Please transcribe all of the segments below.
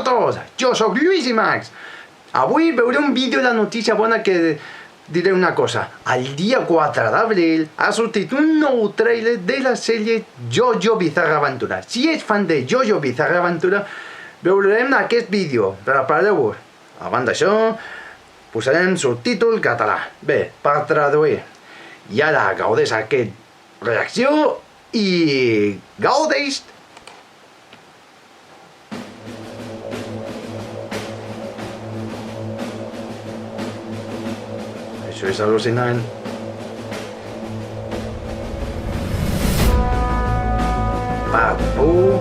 a tots, jo sóc Lluís i Max. Avui veuré un vídeo de notícia bona que diré una cosa. El dia 4 d'abril ha sortit un nou trailer de la sèrie JoJo Bizarre Aventura. Si ets fan de JoJo Bizarre Aventura, veurem aquest vídeo. Prepareu-vos. Abans d'això, posarem subtítol català. Bé, per traduir. I ara gaudeix aquesta reacció i gaudeix. Això és al·lucinant. Part 1.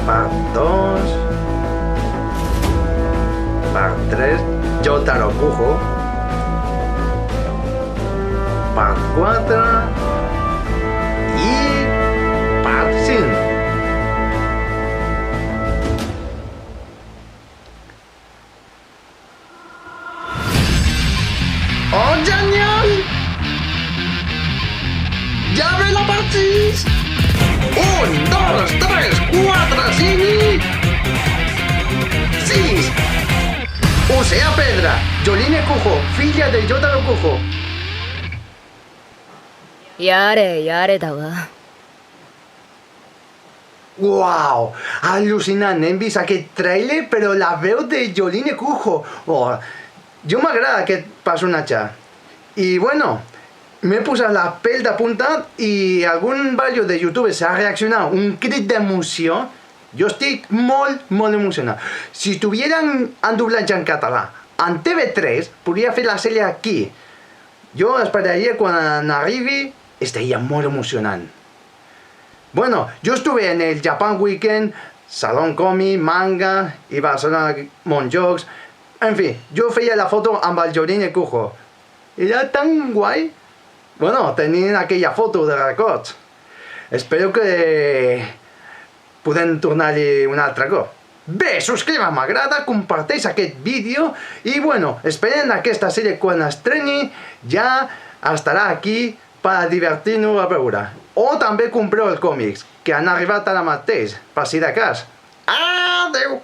Part 2. Part 3. Jotaro Kujo. Part 4. I part 5. Oh, genial! Ja ve la part 6! 1, 2, 3, 4, 5 i... 6! Oceà Pedra, Jolyne Kujo, filla de Jotaro Kujo. やれやれだわ。 Uau! Al·lucinant! Hem vist aquest trailer, però la veu de Jolyne Kujo. Oh, jo m'agrada aquest personatge. I bueno, m'he posat la pell de punta i algun ballo de youtubers ha reaccionat un crit d'emoció. Jo estic molt emocionat. Si tuvieran un doblatge en català en TV3, podria fer la sèrie aquí. Jo esperaria quan arribi, estaria molt emocionant. Bueno, yo estuve en el Japan Weekend, Salón Comi, Manga y Barcelona Montjocs. En fi, jo feia la foto amb el Jolyne Kujo. Era tan guai. Bueno, tenien aquella foto de records. Espero que podem tornar-hi un altre cop. Bé, subscriu, m'agrada, comparteix aquest vídeo i bueno, esperen aquesta sèrie quan estreni, ja estarà aquí per divertir-nos a veure. O també compreu els còmics, que han arribat ara mateix, per si de cas. Adeu!